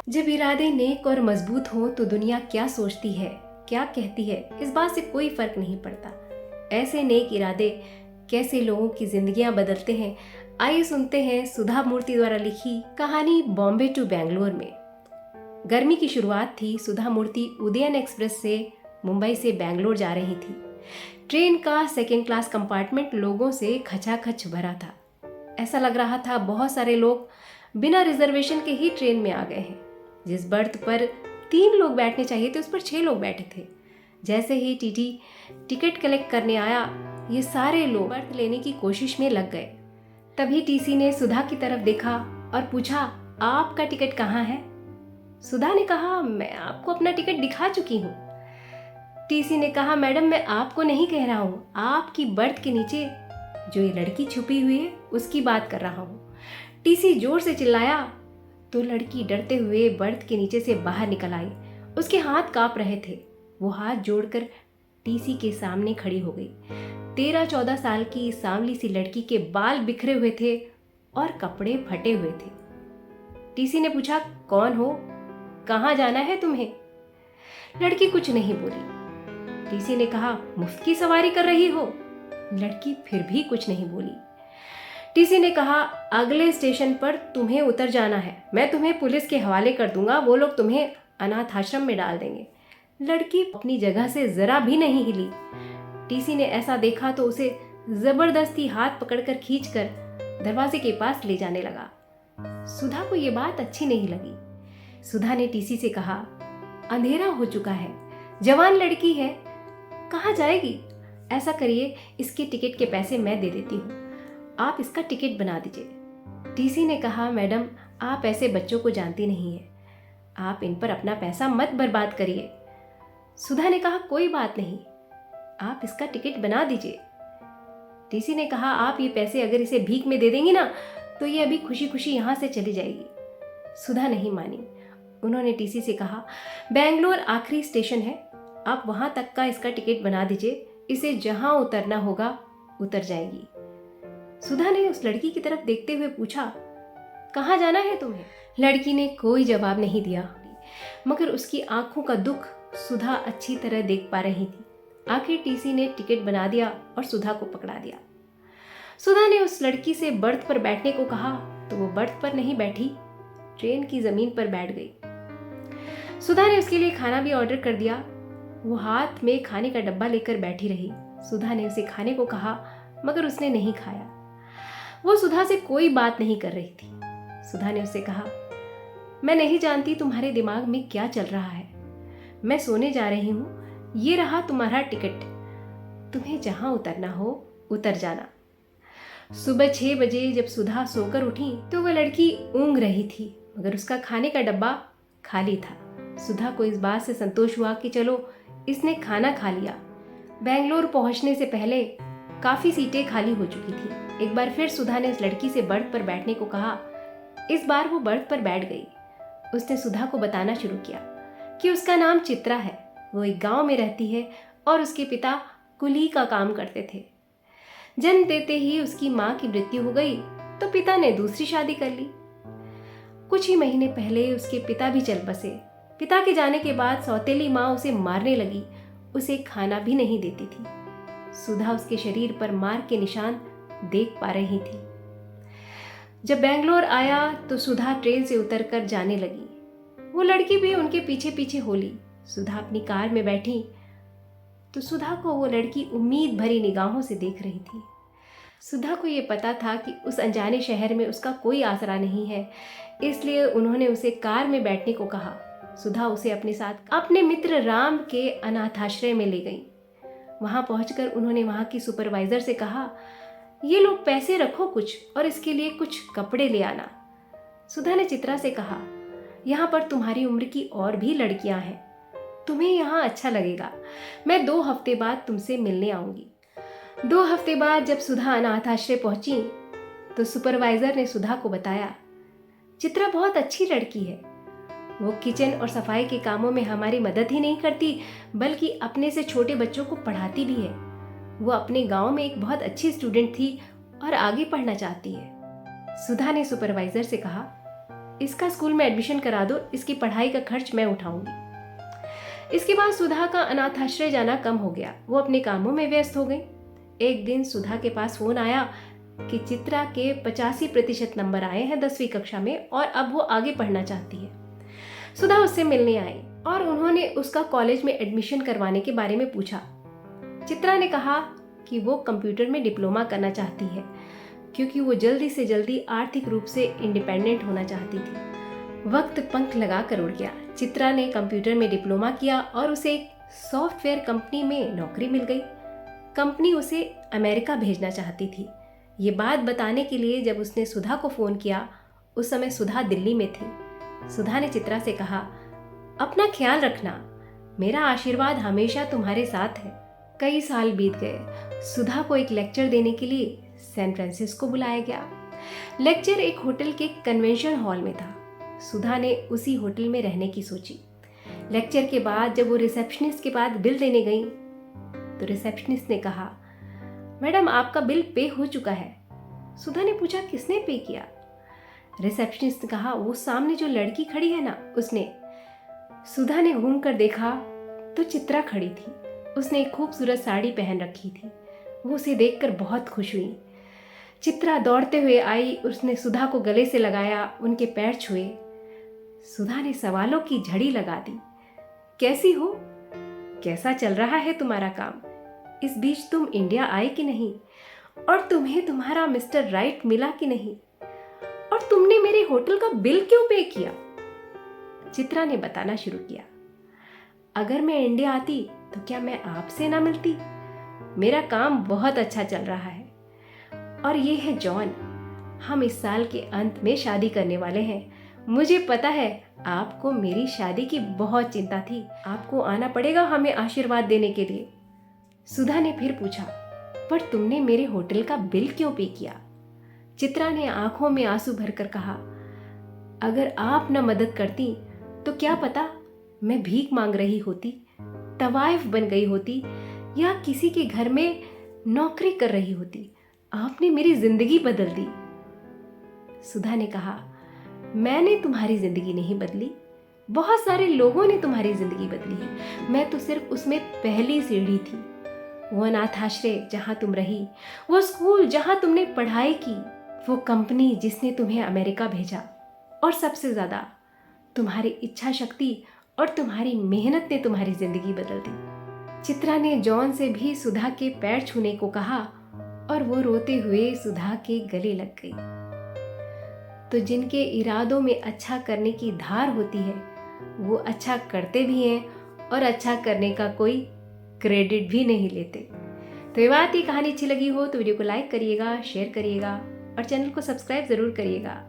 जब इरादे नेक और मजबूत हों तो दुनिया क्या सोचती है, क्या कहती है, इस बात से कोई फर्क नहीं पड़ता। ऐसे नेक इरादे कैसे लोगों की जिंदगियां बदलते हैं, आइए सुनते हैं सुधा मूर्ति द्वारा लिखी कहानी बॉम्बे टू बेंगलोर में। गर्मी की शुरुआत थी। सुधा मूर्ति उदयन एक्सप्रेस से मुंबई से बेंगलोर जा रही थी। ट्रेन का सेकेंड क्लास कंपार्टमेंट लोगों से खचाखच भरा था। ऐसा लग रहा था बहुत सारे लोग बिना रिजर्वेशन के ही ट्रेन में आ गए हैं। जिस बर्थ पर 3 लोग बैठने चाहिए थे उस पर 6 लोग बैठे थे। जैसे ही टीटी टिकट कलेक्ट करने आया, ये सारे लोग बर्थ लेने की कोशिश में लग गए। तभी टीसी ने सुधा की तरफ देखा और पूछा, आपका टिकट कहाँ है? सुधा ने कहा, मैं आपको अपना टिकट दिखा चुकी हूँ। टीसी ने कहा, मैडम मैं आपको नहीं कह रहा हूँ, आपकी बर्थ के नीचे जो ये लड़की छुपी हुई है उसकी बात कर रहा हूँ। टीसी जोर से चिल्लाया तो लड़की डरते हुए बर्थ के नीचे से बाहर निकल आई। उसके हाथ कांप रहे थे। वो हाथ जोड़कर टीसी के सामने खड़ी हो गई। 13-14 साल की सांवली सी लड़की के बाल बिखरे हुए थे और कपड़े फटे हुए थे। टीसी ने पूछा, कौन हो, कहाँ जाना है तुम्हें? लड़की कुछ नहीं बोली। टीसी ने कहा, मुफ्त की सवारी कर रही हो? लड़की फिर भी कुछ नहीं बोली। टीसी ने कहा, अगले स्टेशन पर तुम्हें उतर जाना है, मैं तुम्हें पुलिस के हवाले कर दूंगा, वो लोग तुम्हें अनाथ आश्रम में डाल देंगे। लड़की अपनी जगह से जरा भी नहीं हिली। टीसी ने ऐसा देखा तो उसे जबरदस्ती हाथ पकड़कर खींचकर दरवाजे के पास ले जाने लगा। सुधा को ये बात अच्छी नहीं लगी। सुधा ने टीसी से कहा, अंधेरा हो चुका है, जवान लड़की है, कहाँ जाएगी? ऐसा करिए, इसके टिकट के पैसे मैं दे देती हूँ, आप इसका टिकट बना दीजिए। टीसी ने कहा, मैडम आप ऐसे बच्चों को जानती नहीं हैं, आप इन पर अपना पैसा मत बर्बाद करिए। सुधा ने कहा, कोई बात नहीं, आप इसका टिकट बना दीजिए। टीसी ने कहा, आप ये पैसे अगर इसे भीख में दे देंगी ना तो ये अभी खुशी खुशी यहाँ से चली जाएगी। सुधा नहीं मानी। उन्होंने टीसी से कहा, बेंगलोर आखिरी स्टेशन है, आप वहाँ तक का इसका टिकट बना दीजिए, इसे जहाँ उतरना होगा उतर जाएगी। सुधा ने उस लड़की की तरफ देखते हुए पूछा, कहाँ जाना है तुम्हें? लड़की ने कोई जवाब नहीं दिया, मगर उसकी आंखों का दुख सुधा अच्छी तरह देख पा रही थी। आखिर टीसी ने टिकट बना दिया और सुधा को पकड़ा दिया। सुधा ने उस लड़की से बर्थ पर बैठने को कहा तो वो बर्थ पर नहीं बैठी, ट्रेन की जमीन पर बैठ गई। सुधा ने उसके लिए खाना भी ऑर्डर कर दिया। वो हाथ में खाने का डब्बा लेकर बैठी रही। सुधा ने उसे खाने को कहा मगर उसने नहीं खाया। वो सुधा से कोई बात नहीं कर रही थी। सुधा ने उससे कहा, मैं नहीं जानती तुम्हारे दिमाग में क्या चल रहा है, मैं सोने जा रही हूँ, ये रहा तुम्हारा टिकट, तुम्हें जहां उतरना हो उतर जाना। सुबह 6 बजे जब सुधा सोकर उठी तो वह लड़की ऊँघ रही थी, मगर उसका खाने का डब्बा खाली था। सुधा को इस बात से संतोष हुआ कि चलो इसने खाना खा लिया। बेंगलोर पहुंचने से पहले काफी सीटें खाली हो चुकी थी। एक बार फिर सुधा ने उस लड़की से बर्थ पर बैठने को कहा। इस बार वो बर्थ पर बैठ गई। उसने सुधा को बताना शुरू किया कि उसका नाम चित्रा है, वो एक गांव में रहती है और उसके पिता कुली का काम करते थे। जन्म देते ही उसकी माँ की मृत्यु हो गई तो पिता ने दूसरी शादी कर ली। कुछ ही महीने पहले उसके पिता भी चल बसे। पिता के जाने के बाद सौतेली माँ उसे मारने लगी, उसे खाना भी नहीं देती थी। सुधा उसके शरीर पर मार के निशान देख पा रही थी। जब बेंगलोर आया तो सुधा ट्रेन से उतरकर जाने लगी। वो लड़की भी उनके पीछे पीछे हो ली। सुधा अपनी कार में बैठी तो सुधा को वो लड़की उम्मीद भरी निगाहों से देख रही थी। सुधा को ये पता था कि उस अनजाने शहर में उसका कोई आसरा नहीं है, इसलिए उन्होंने उसे कार में बैठने को कहा। सुधा उसे अपने साथ अपने मित्र राम के अनाथाश्रय में ले गई। वहां पहुंचकर उन्होंने वहां की सुपरवाइजर से कहा, ये लोग पैसे रखो कुछ और इसके लिए कुछ कपड़े ले आना। सुधा ने चित्रा से कहा, यहाँ पर तुम्हारी उम्र की और भी लड़कियां हैं, तुम्हें यहाँ अच्छा लगेगा, मैं 2 हफ्ते बाद तुमसे मिलने आऊंगी। 2 हफ्ते बाद जब सुधा अनाथाश्रय पहुंची तो सुपरवाइजर ने सुधा को बताया, चित्रा बहुत अच्छी लड़की है, वो किचन और सफाई के कामों में हमारी मदद ही नहीं करती बल्कि अपने से छोटे बच्चों को पढ़ाती भी है। वो अपने गांव में एक बहुत अच्छी स्टूडेंट थी और आगे पढ़ना चाहती है। सुधा ने सुपरवाइजर से कहा, इसका स्कूल में एडमिशन करा दो, इसकी पढ़ाई का खर्च मैं उठाऊंगी। इसके बाद सुधा का अनाथाश्रय जाना कम हो गया, वो अपने कामों में व्यस्त हो गई। एक दिन सुधा के पास फोन आया कि चित्रा के 85% नंबर आए हैं 10वीं कक्षा में और अब वो आगे पढ़ना चाहती है। सुधा उससे मिलने आई और उन्होंने उसका कॉलेज में एडमिशन करवाने के बारे में पूछा। चित्रा ने कहा कि वो कंप्यूटर में डिप्लोमा करना चाहती है क्योंकि वो जल्दी से जल्दी आर्थिक रूप से इंडिपेंडेंट होना चाहती थी। वक्त पंख लगा कर उड़ गया। चित्रा ने कंप्यूटर में डिप्लोमा किया और उसे एक सॉफ्टवेयर कंपनी में नौकरी मिल गई। कंपनी उसे अमेरिका भेजना चाहती थी। ये बात बताने के लिए जब उसने सुधा को फ़ोन किया, उस समय सुधा दिल्ली में थी। सुधा ने चित्रा से कहा, अपना ख्याल रखना, मेरा आशीर्वाद हमेशा तुम्हारे साथ है। कई साल बीत गए। सुधा को एक लेक्चर देने के लिए सैन फ्रांसिस्को बुलाया गया। लेक्चर एक होटल के कन्वेंशन हॉल में था। सुधा ने उसी होटल में रहने की सोची। लेक्चर के बाद जब वो रिसेप्शनिस्ट के पास बिल देने गई तो रिसेप्शनिस्ट ने कहा, मैडम आपका बिल पे हो चुका है। सुधा ने पूछा, किसने पे किया? रिसेप्शनिस्ट ने कहा, वो सामने जो लड़की खड़ी है ना, उसने। सुधा ने घूम कर देखा तो चित्रा खड़ी थी। उसने एक खूबसूरत साड़ी पहन रखी थी। वो उसे देखकर बहुत खुश हुई। चित्रा दौड़ते हुए आई, उसने सुधा को गले से लगाया, उनके पैर छुए। सुधा ने सवालों की झड़ी लगा दी। कैसी हो? कैसा चल रहा है तुम्हारा काम? इस बीच तुम इंडिया आए कि नहीं? और तुम्हें तुम्हारा मिस्टर राइट मिला कि नहीं? और तुमने मेरे होटल का बिल क्यों पे किया? चित्रा ने बताना शुरू किया। अगर मैं इंडिया आती तो क्या मैं आपसे ना मिलती? मेरा काम बहुत अच्छा चल रहा है। और ये है जॉन, हम इस साल के अंत में शादी करने वाले हैं। मुझे पता है आपको मेरी शादी की बहुत चिंता थी। आपको आना पड़ेगा हमें आशीर्वाद देने के लिए। सुधा ने फिर पूछा, पर तुमने मेरे होटल का बिल क्यों पे किया? चित्रा ने आंखों में आंसू भरकर कहा, अगर आप न मदद करती तो क्या पता मैं भीख मांग रही होती, तवाइफ बन गई होती या किसी के घर में नौकरी कर रही होती। आपने मेरी जिंदगी बदल दी। सुधा ने कहा, मैंने तुम्हारी जिंदगी नहीं बदली, बहुत सारे लोगों ने तुम्हारी जिंदगी बदली है। मैं तो सिर्फ उसमें पहली सीढ़ी थी। वो अनाथाश्रय जहां तुम रही, वो स्कूल जहां तुमने पढ़ाई की, वो कंपनी जिसने तुम्हें अमेरिका भेजा, और सबसे ज्यादा तुम्हारी इच्छा शक्ति और तुम्हारी मेहनत ने तुम्हारी जिंदगी बदल दी। चित्रा ने जॉन से भी सुधा के पैर छूने को कहा और वो रोते हुए सुधा के गले लग गई। तो जिनके इरादों में अच्छा करने की धार होती है वो अच्छा करते भी हैं और अच्छा करने का कोई क्रेडिट भी नहीं लेते। तो ये कहानी अच्छी लगी हो तो वीडियो को लाइक करिएगा, शेयर करिएगा और चैनल को सब्सक्राइब जरूर करिएगा।